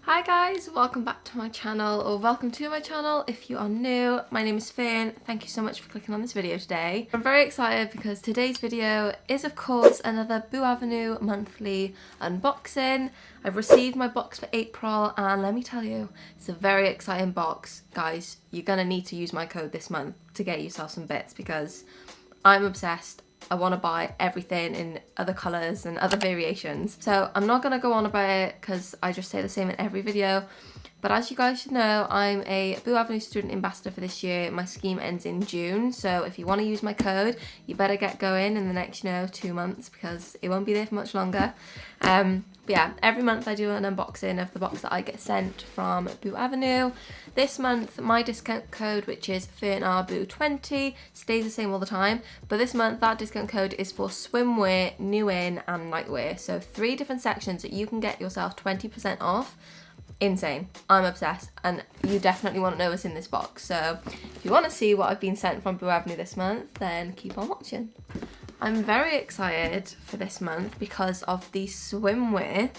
Hi guys, welcome back to my channel, or welcome to my channel if you are new. My name is Fern. Thank you so much for clicking on this video today. I'm very excited because today's video is of course another Boo Avenue monthly unboxing. I've received my box for April and let me tell you, it's a very exciting box. Guys, you're gonna need to use my code this month to get yourself some bits because I'm obsessed. I want to buy everything in other colours and other variations. So I'm not going to go on about it because I just say the same in every video. But as you guys should know, I'm a Boo Avenue student ambassador for this year. My scheme ends in June. So if you want to use my code, you better get going in the next, 2 months because it won't be there for much longer. But yeah, every month I do an unboxing of the box that I get sent from Boo Avenue. This month, my discount code, which is fern.roberts, stays the same all the time. But this month, that discount code is for swimwear, new in, and nightwear. So 3 different sections that you can get yourself 20% off. Insane. I'm obsessed, and you definitely want to know what's in this box. So if you want to see what I've been sent from Boo Avenue this month, then keep on watching. I'm very excited for this month because of the swimwear,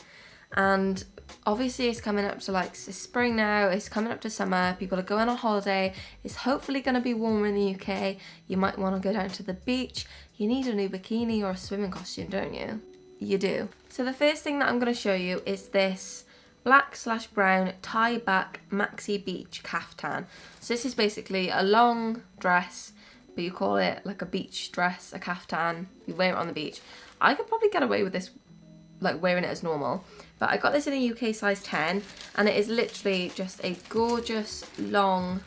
and obviously it's coming up to it's spring now, it's coming up to summer, people are going on holiday, it's hopefully going to be warmer in the UK, you might want to go down to the beach, you need a new bikini or a swimming costume, don't you? You do. So the first thing that I'm going to show you is this black/brown tie back maxi beach caftan. So this is basically a long dress, but you call it like a beach dress, a caftan, you wear it on the beach. I could probably get away with this, wearing it as normal, but I got this in a UK size 10, and it is literally just a gorgeous long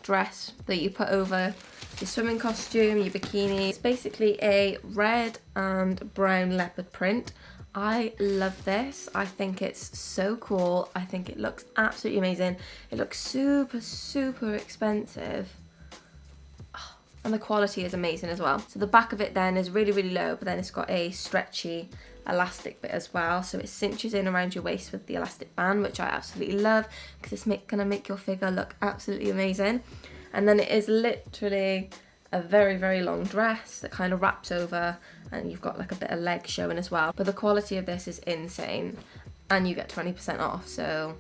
dress that you put over your swimming costume, your bikini. It's basically a red and brown leopard print. I love this. I think it's so cool. I think it looks absolutely amazing. It looks super expensive. And the quality is amazing as well. So the back of it then is really low, but then it's got a stretchy elastic bit as well. So it cinches in around your waist with the elastic band, which I absolutely love because it's gonna make your figure look absolutely amazing. And then it is literally a very long dress that kind of wraps over, and you've got like a bit of leg showing as well. But the quality of this is insane, and you get 20% off, so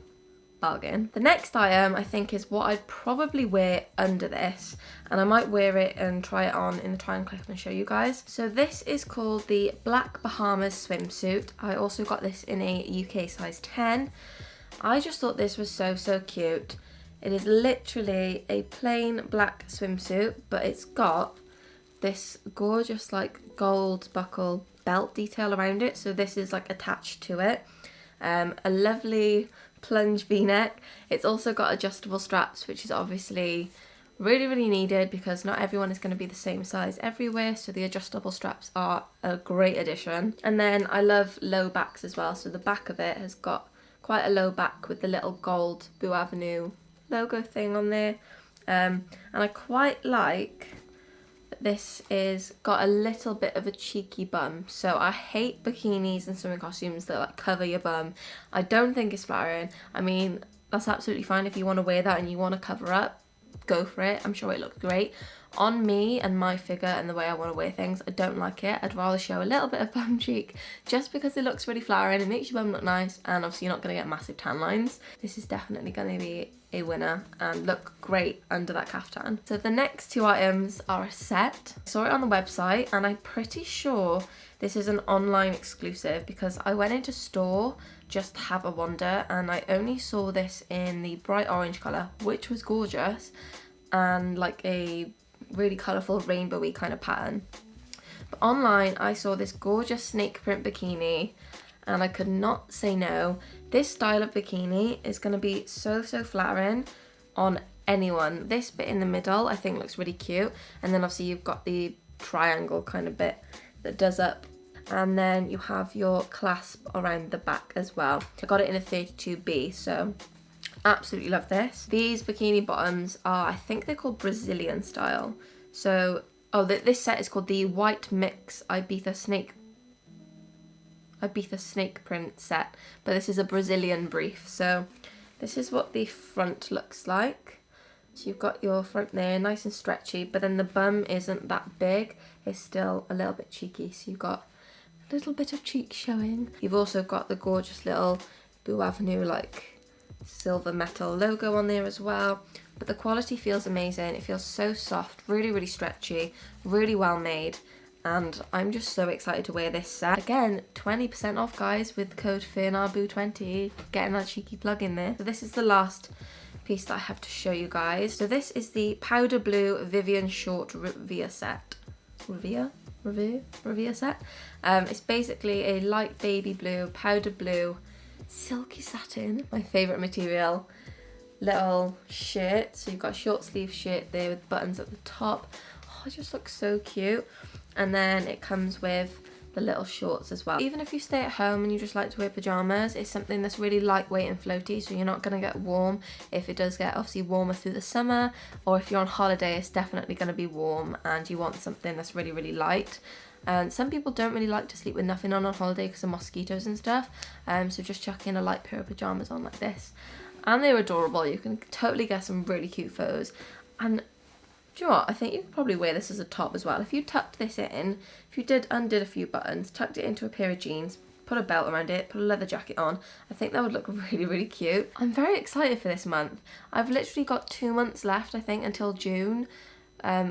bargain. The next item I think is what I'd probably wear under this, and I might wear it and try it on in the try and click and show you guys. So this is called the Black Bahamas swimsuit. I also got this in a UK size 10. I just thought this was so cute. It is literally a plain black swimsuit, but it's got this gorgeous gold buckle belt detail around it. So this is attached to it. A lovely plunge v-neck. It's also got adjustable straps, which is obviously really needed because not everyone is going to be the same size everywhere, so the adjustable straps are a great addition. And then I love low backs as well, so the back of it has got quite a low back with the little gold Boo Avenue logo thing on there, and I quite like that this is got a little bit of a cheeky bum. So I hate bikinis and swimming costumes that cover your bum. I don't think it's flattering. I mean, that's absolutely fine if you want to wear that and you want to cover up, go for it. I'm sure it looks great on me and my figure and the way I want to wear things. I don't like it. I'd rather show a little bit of bum cheek just because it looks really flattering. It makes your bum look nice, and obviously you're not going to get massive tan lines. This is definitely going to be a winner and look great under that caftan. So the next 2 items are a set. I saw it on the website and I'm pretty sure this is an online exclusive because I went into store just to have a wander and I only saw this in the bright orange colour, which was gorgeous, and a really colourful rainbowy kind of pattern. But online I saw this gorgeous snake print bikini and I could not say no. This style of bikini is going to be so flattering on anyone. This bit in the middle I think looks really cute, and then obviously you've got the triangle kind of bit that does up, and then you have your clasp around the back as well. I got it in a 32B, so absolutely love this. These bikini bottoms are, I think they're called Brazilian style. So, this set is called the White Mix Ibiza Snake print set, but this is a Brazilian brief. So this is what the front looks like. So you've got your front there, nice and stretchy, but then the bum isn't that big. It's still a little bit cheeky, so you've got a little bit of cheek showing. You've also got the gorgeous little Boo Avenue silver metal logo on there as well. But the quality feels amazing. It feels so soft, really, really stretchy, really well made. And I'm just so excited to wear this set. Again, 20% off, guys, with the code fern.roberts20, getting that cheeky plug in there. So this is the last piece that I have to show you guys. So this is the powder blue Vivian short Revere set. Revere set. It's basically a light baby blue, powder blue, silky satin, my favourite material, little shirt. So you've got a short sleeve shirt there with buttons at the top. Oh, it just looks so cute. And then it comes with the little shorts as well. Even if you stay at home and you just like to wear pyjamas, it's something that's really lightweight and floaty, so you're not going to get warm if it does get obviously warmer through the summer, or if you're on holiday it's definitely going to be warm and you want something that's really, really light. And some people don't really like to sleep with nothing on holiday because of mosquitoes and stuff, so just chuck in a light pair of pyjamas on like this. And they're adorable. You can totally get some really cute photos. And do you know what? I think you could probably wear this as a top as well. If you tucked this in, if you undid a few buttons, tucked it into a pair of jeans, put a belt around it, put a leather jacket on, I think that would look really, really cute. I'm very excited for this month. I've literally got 2 months left, I think, until June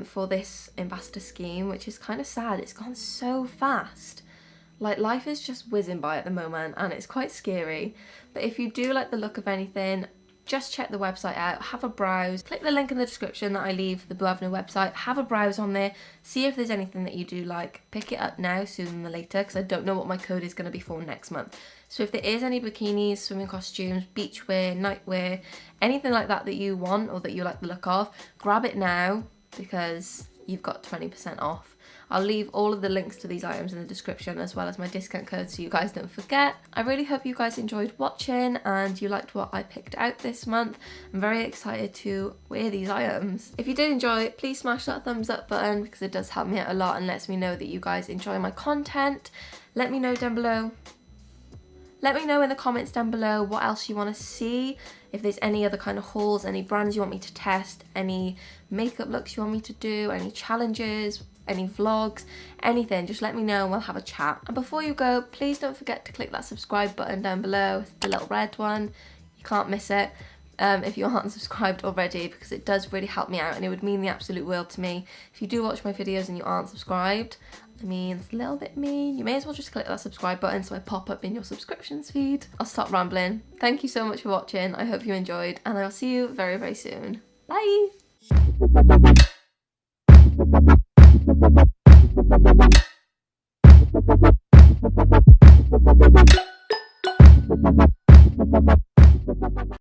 for this ambassador scheme, which is kind of sad. It's gone so fast. Like, life is just whizzing by at the moment and it's quite scary. But if you do like the look of anything, just check the website out, have a browse, click the link in the description that I leave, the BOUX website, have a browse on there, see if there's anything that you do like, pick it up now sooner than later, because I don't know what my code is going to be for next month. So if there is any bikinis, swimming costumes, beachwear, nightwear, anything like that that you want or that you like the look of, grab it now because you've got 20% off. I'll leave all of the links to these items in the description as well as my discount code so you guys don't forget. I really hope you guys enjoyed watching and you liked what I picked out this month. I'm very excited to wear these items. If you did enjoy, please smash that thumbs up button because it does help me out a lot and lets me know that you guys enjoy my content. Let me know down below. Let me know in the comments down below what else you want to see, if there's any other kind of hauls, any brands you want me to test, any makeup looks you want me to do, any challenges, any vlogs, anything, just let me know and we'll have a chat. And before you go, please don't forget to click that subscribe button down below, the little red one. You can't miss it if you aren't subscribed already, because it does really help me out and it would mean the absolute world to me. If you do watch my videos and you aren't subscribed, I mean, it's a little bit mean. You may as well just click that subscribe button so I pop up in your subscriptions feed. I'll stop rambling. Thank you so much for watching. I hope you enjoyed and I'll see you very, very soon. Bye!